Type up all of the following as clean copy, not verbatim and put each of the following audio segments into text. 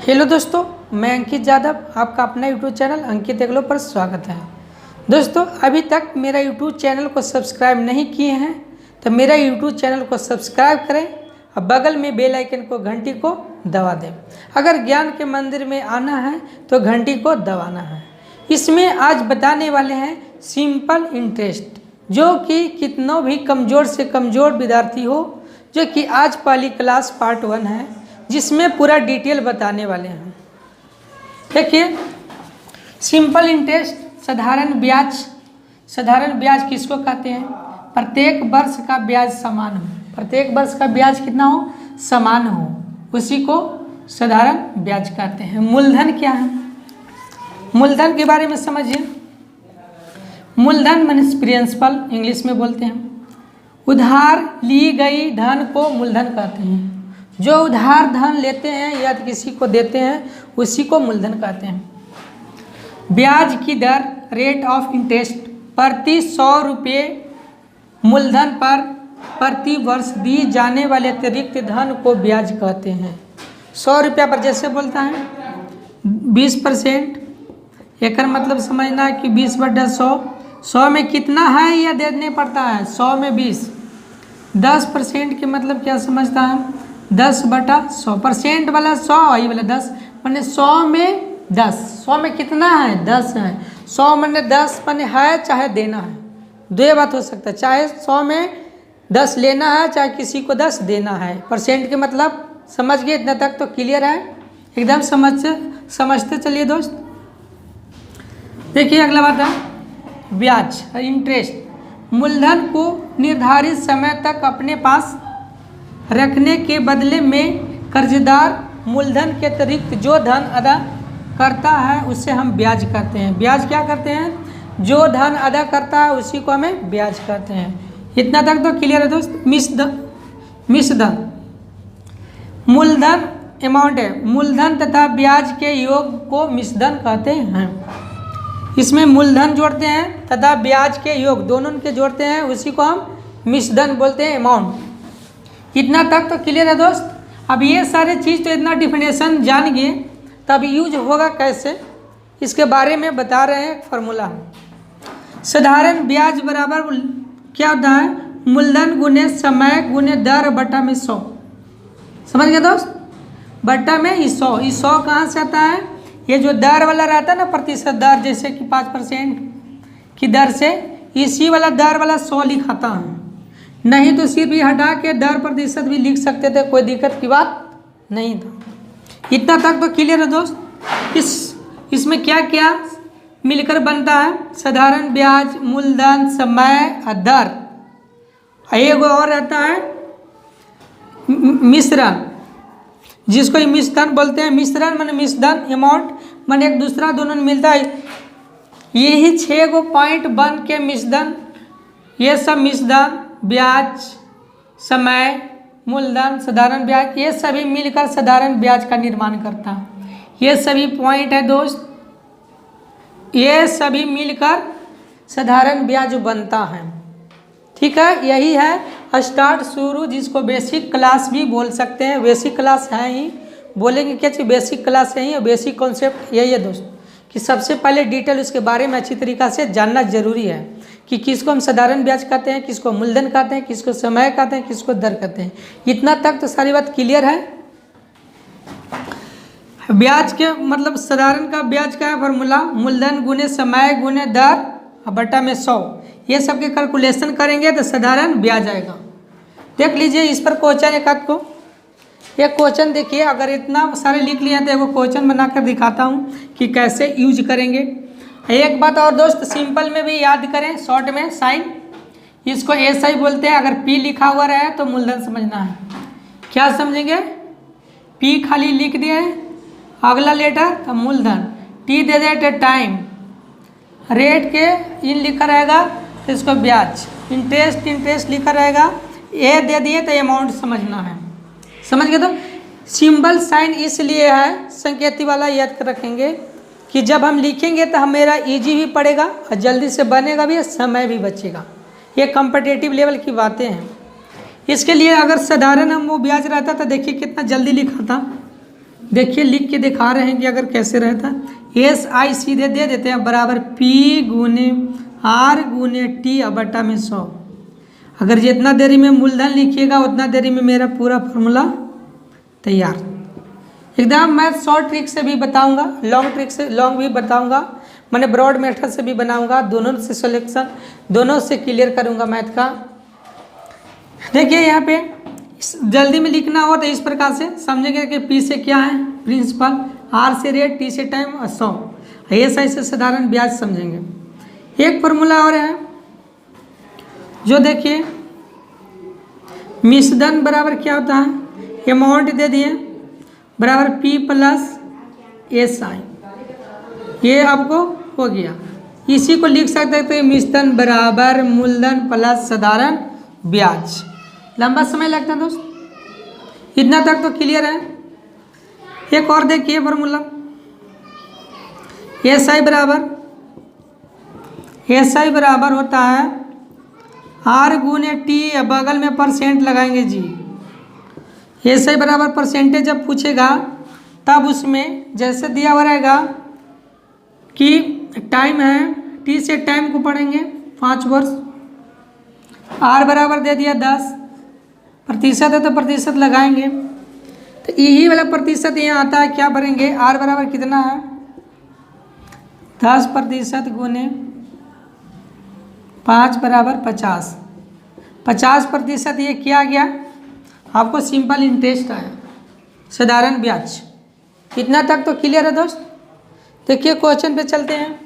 Hello दोस्तों, मैं अंकित यादव, आपका अपना यूट्यूब चैनल अंकित एग्लो पर स्वागत है। दोस्तों, अभी तक मेरा यूट्यूब चैनल को सब्सक्राइब नहीं किए हैं तो मेरा यूट्यूब चैनल को सब्सक्राइब करें और बगल में बेल आइकन को घंटी को दबा दें। अगर ज्ञान के मंदिर में आना है तो घंटी को दबाना है। इसमें आज बताने वाले हैं सिंपल इंटरेस्ट, जो कि कितनों भी कमज़ोर से कमज़ोर विद्यार्थी हो, जो कि आज पहली क्लास पार्ट 1 है, जिसमें पूरा डिटेल बताने वाले हैं। देखिए, सिंपल इंटरेस्ट साधारण ब्याज। साधारण ब्याज किसको कहते हैं? प्रत्येक वर्ष का ब्याज समान हो, प्रत्येक वर्ष का ब्याज कितना हो? समान हो, उसी को साधारण ब्याज कहते हैं। मूलधन क्या है? मूलधन के बारे में समझिए। मूलधन मीन्स प्रिंसिपल, इंग्लिश में बोलते हैं। उधार ली गई धन को मूलधन कहते हैं। जो उधार धन लेते हैं या किसी को देते हैं उसी को मूलधन कहते हैं। ब्याज की दर, रेट ऑफ इंटरेस्ट, प्रति 100 रुपये मूलधन पर प्रति वर्ष दी जाने वाले अतिरिक्त धन को ब्याज कहते हैं। 100 रुपया पर जैसे बोलता है 20%, एक मतलब समझना है कि 20/100। 100 में कितना है यह देने पड़ता है, 100 में 20। 10% के मतलब क्या समझता है? 10/100%, वाला 100, वही वाला 10, मैंने 100 में 10। 100 में कितना है? 10 है। 100 मैंने 10 मैंने है चाहे देना है, दो बात हो सकता है। चाहे 100 में 10 लेना है, चाहे किसी को 10 देना है। परसेंट के मतलब समझ गए? इतना तक तो क्लियर है, एकदम समझते चलिए दोस्त। देखिए, अगला बात है ब्याज, इंटरेस्ट। मूलधन को निर्धारित समय तक अपने पास रखने के बदले में कर्जदार मूलधन के अतिरिक्त जो धन अदा करता है उसे हम ब्याज कहते हैं। ब्याज क्या करते हैं? जो धन अदा करता है उसी को हमें ब्याज कहते हैं। इतना तक तो क्लियर है दोस्त। मिश्रधन, मूलधन अमाउंट है, मूलधन तथा ब्याज के योग को मिश्रधन कहते हैं। इसमें मूलधन जोड़ते हैं तथा ब्याज के योग दोनों के जोड़ते हैं, उसी को हम मिश्रधन बोलते हैं, अमाउंट। इतना तक तो क्लियर है दोस्त। अब ये सारे चीज़ तो इतना डिफिनेशन जान गए, तब यूज होगा कैसे, इसके बारे में बता रहे हैं। फॉर्मूला साधारण ब्याज बराबर क्या होता है? मूलधन गुने समय गुने दर बटा में 100। समझ गए दोस्त? बटा में 100। 100 कहाँ से आता है? ये जो दर वाला रहता है ना, प्रतिशत दर, जैसे कि 5% की दर से, इसी वाला दर वाला 100 लिखाता है। नहीं तो सिर्फ ये हटा के दर प्रतिशत भी लिख सकते थे, कोई दिक्कत की बात नहीं था। इतना तक तो क्लियर है दोस्त। इसमें क्या क्या मिलकर बनता है? साधारण ब्याज, मूलधन, समय और दर। एक और रहता है मिश्रण, जिसको मिश्रण बोलते हैं। मिश्रण माने मिश्रधन, अमाउंट माने एक दूसरा दोनों मिलता है। यही 6 पॉइंट बन के मिश्रधन, ये सब मिश्रधन, ब्याज, समय, मूलधन, साधारण ब्याज, ये सभी मिलकर साधारण ब्याज का निर्माण करता है। ये सभी पॉइंट है दोस्त, ये सभी मिलकर साधारण ब्याज बनता है। ठीक है, यही है स्टार्ट, शुरू, जिसको बेसिक क्लास भी बोल सकते हैं। बेसिक क्लास है ही, बोलेंगे क्या चीज़? बेसिक क्लास है ही, और बेसिक कॉन्सेप्ट यही है दोस्त, कि सबसे पहले डिटेल उसके बारे में अच्छी तरीक़ा से जानना जरूरी है, कि किसको हम साधारण ब्याज कहते हैं, किसको मूलधन कहते हैं, किसको समय कहते हैं, किसको दर कहते हैं। इतना तक तो सारी बात क्लियर है। ब्याज के मतलब साधारण का ब्याज का है फॉर्मूला, मूलधन गुने समय गुने दर बटा में 100। ये सब के कैलकुलेशन करेंगे तो साधारण ब्याज आएगा। देख लीजिए, इस पर क्वेश्चन एक आध को, एक क्वेश्चन देखिए। अगर इतना सारे लिख लिया तो एक क्वेश्चन बनाकर दिखाता हूँ कि कैसे यूज करेंगे। एक बात और दोस्त, सिंपल में भी याद करें, शॉर्ट में साइन, इसको ऐसा ही बोलते हैं। अगर पी लिखा हुआ रहे तो मूलधन समझना है। क्या समझेंगे? पी खाली लिख दिए, अगला लेटर तो मूलधन, टी दे दे टाइम, रेट के इन लिखा रहेगा तो इसको ब्याज, इंटरेस्ट लिखा रहेगा, ए दे दिए तो अमाउंट समझना है। समझ गए? तो सिंबल साइन इसलिए है, संकेती वाला याद कर रखेंगे, कि जब हम लिखेंगे तो हमेरा इजी भी पड़ेगा और जल्दी से बनेगा भी, समय भी बचेगा। ये कॉम्पिटिटिव लेवल की बातें हैं। इसके लिए अगर साधारण हम वो ब्याज रहता तो देखिए कितना जल्दी लिखा था। देखिए लिख के दिखा रहे हैं कि अगर कैसे रहता, SI सीधे दे देते हैं बराबर P गुने R गुने T बटा में 100। अगर जितना देरी में मूलधन लिखिएगा उतना देरी में मेरा पूरा फॉर्मूला तैयार। एकदम मैं शॉर्ट ट्रिक से भी बताऊंगा, लॉन्ग ट्रिक से लॉन्ग भी बताऊंगा, मैंने ब्रॉड मेथड से भी बनाऊंगा, दोनों से सिलेक्शन दोनों से क्लियर करूंगा मैथ का। देखिए यहाँ पे जल्दी में लिखना हो तो इस प्रकार से समझेंगे कि P से क्या है प्रिंसिपल, R से रेट, T से टाइम और 100, SI से साधारण ब्याज समझेंगे। एक फॉर्मूला और है जो देखिए मिश्रधन बराबर क्या होता है, अमाउंट दे दिए बराबर P प्लस SI, ये आपको हो गया। इसी को लिख सकते थे मिश्रधन बराबर मूलधन प्लस साधारण ब्याज। लंबा समय लगता है दोस्त, इतना तक तो क्लियर है। एक और देखिए फॉर्मूला, SI बराबर होता है R गुने T, बगल में परसेंट लगाएंगे जी। SI बराबर परसेंटेज जब पूछेगा तब उसमें जैसे दिया हुआ रहेगा कि टाइम है, T से टाइम को पढ़ेंगे 5 वर्ष, R बराबर दे दिया 10, प्रतिशत है तो प्रतिशत लगाएंगे, तो यही वाला प्रतिशत यहाँ आता है, क्या भरेंगे, R बराबर कितना है 10% गुने 5 बराबर 50, 50% ये किया गया आपको सिंपल इंटरेस्ट आया, साधारण ब्याज। इतना तक तो क्लियर है दोस्त। देखिए क्वेश्चन पे चलते हैं।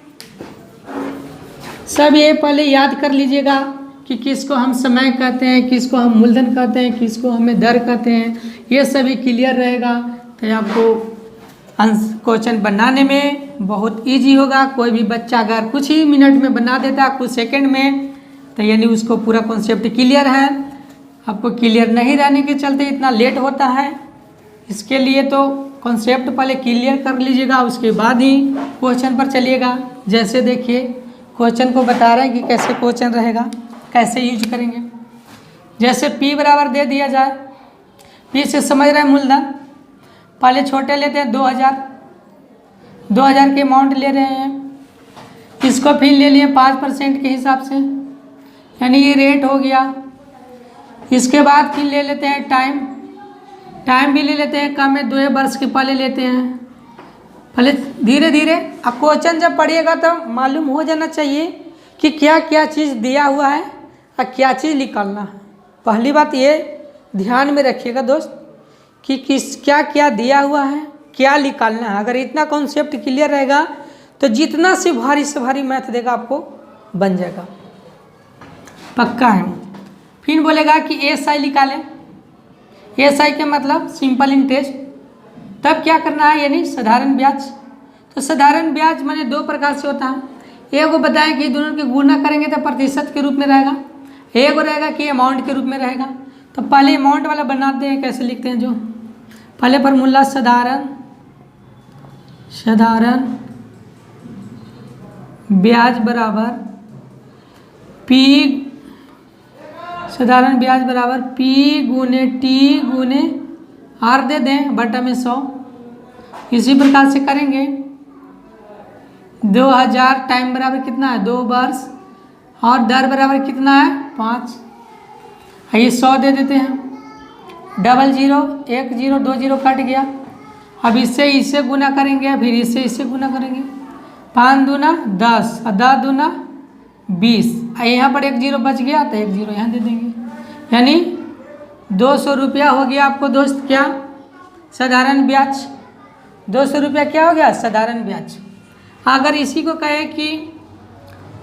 सब ये पहले याद कर लीजिएगा कि किसको हम समय कहते हैं, किसको हम मूलधन कहते हैं, किसको हमें दर कहते हैं, ये सभी क्लियर रहेगा तो आपको क्वेश्चन बनाने में बहुत इजी होगा। कोई भी बच्चा अगर कुछ ही मिनट में बना देता, कुछ सेकंड में, तो यानी उसको पूरा कॉन्सेप्ट क्लियर है। आपको क्लियर नहीं रहने के चलते इतना लेट होता है, इसके लिए तो कॉन्सेप्ट पहले क्लियर कर लीजिएगा, उसके बाद ही क्वेश्चन पर चलिएगा। जैसे देखिए क्वेश्चन को बता रहे हैं कि कैसे क्वेश्चन रहेगा, कैसे यूज करेंगे। जैसे P बराबर दे दिया जाए, P से समझ रहे हैं मूलधन, पहले छोटे लेते हैं 2000 के अमाउंट ले रहे हैं, इसको फिर ले लिए 5% के हिसाब से, यानी ये रेट हो गया। इसके बाद फिर ले लेते हैं टाइम भी ले लेते हैं, कम में 2 वर्ष के पहले लेते हैं। पहले धीरे धीरे अब क्वेश्चन जब पढ़िएगा तो मालूम हो जाना चाहिए कि क्या क्या चीज़ दिया हुआ है और क्या चीज़ निकालना है। पहली बात ये ध्यान में रखिएगा दोस्त कि क्या क्या दिया हुआ है, क्या निकालना है। अगर इतना कॉन्सेप्ट क्लियर रहेगा तो जितना से भारी मैथ देगा आपको बन जाएगा, पक्का है। फिर बोलेगा कि SI निकालें, SI के मतलब सिंपल इंटरेस्ट, तब क्या करना है, यानी साधारण ब्याज। तो साधारण ब्याज माने 2 प्रकार से होता है। एक को बताएं कि दोनों के गुणा करेंगे तो प्रतिशत के रूप में रहेगा, एक रहेगा कि अमाउंट के रूप में रहेगा। तो पहले अमाउंट वाला बनाते हैं, कैसे लिखते हैं, जो पहले फॉर्मूला साधारण ब्याज बराबर P, साधारण ब्याज बराबर P गुने T गुने R दे दें बटा में 100। इसी प्रकार से करेंगे। 2000 टाइम बराबर कितना है 2 वर्ष, और दर बराबर कितना है 5, ये 100 दे देते हैं। 00 1 0 2 0 कट गया। अब इससे गुना करेंगे, फिर इससे गुना करेंगे। 5 दूना 10 और 10 दूना 20, यहाँ पर 1 0 बच गया तो 1 0 यहाँ दे देंगे, यानी 200 रुपया हो गया आपको दोस्त क्या, साधारण ब्याज। 200 रुपया क्या हो गया, साधारण ब्याज। अगर इसी को कहे कि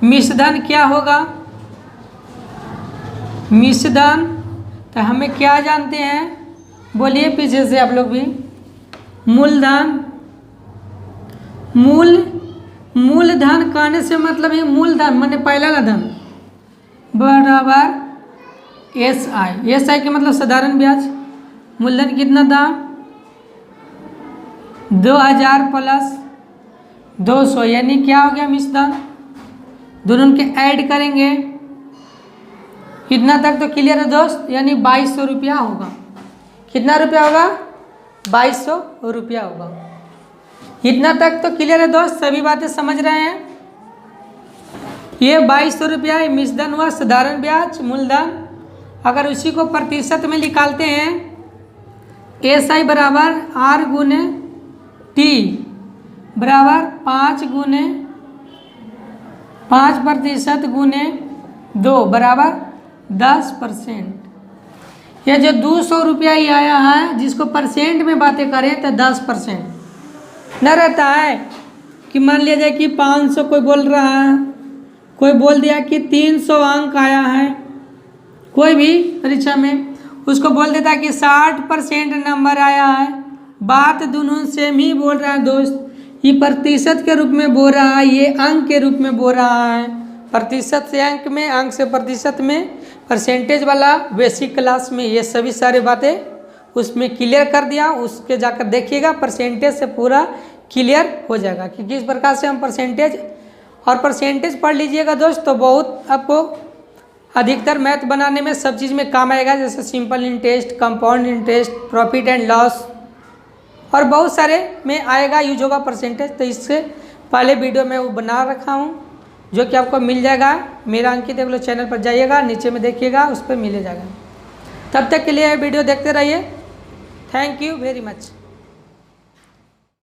मिश्रधन क्या होगा, मिश्रधन, तो हमें क्या जानते हैं, बोलिए पीछे से आप लोग भी। मूलधन, मूलधन कहने से मतलब है मूलधन माने पहला ला धन बराबर SI के मतलब साधारण ब्याज। मूलधन कितना था 2000 प्लस 200, यानी क्या हो गया मिश्रधन। दोनों के ऐड करेंगे, इतना तक तो क्लियर है दोस्त, यानी 2200 रुपया होगा। कितना रुपया होगा 2200 रुपया होगा। इतना तक तो क्लियर है दोस्त, सभी बातें समझ रहे हैं। ये 2200 रुपया मिश्रधन हुआ, साधारण ब्याज, मूलधन। अगर उसी को प्रतिशत में निकालते हैं, SI बराबर R गुने T बराबर 5% गुने 2 बराबर 10%। यह जो 200 रुपया ही आया है, जिसको परसेंट में बातें करें तो 10% न रहता है। कि मान लिया जाए कि 500 कोई बोल रहा है, कोई बोल दिया कि 300 अंक आया है, कोई भी परीक्षा में उसको बोल देता कि 60% नंबर आया है। बात दोनों सेम ही बोल रहा है दोस्त। ये प्रतिशत के रूप में बोल रहा है, ये अंक के रूप में बोल रहा है। प्रतिशत से अंक में, अंक से प्रतिशत में, परसेंटेज वाला बेसिक क्लास में ये सभी सारी बातें उसमें क्लियर कर दिया। उसके जाकर देखिएगा, परसेंटेज से पूरा क्लियर हो जाएगा कि किस प्रकार से हम परसेंटेज पढ़ लीजिएगा दोस्त, तो बहुत आपको अधिकतर मैथ बनाने में सब चीज़ में काम आएगा। जैसे simple interest, compound interest, profit and loss और बहुत सारे में आएगा, यूज होगा परसेंटेज। तो इससे पहले वीडियो में वो बना रखा हूँ, जो कि आपको मिल जाएगा। मेरा अंकित एग्लो चैनल पर जाइएगा, नीचे में देखिएगा, उस पर मिल जाएगा। तब तक के लिए वीडियो देखते रहिए। Thank you very much.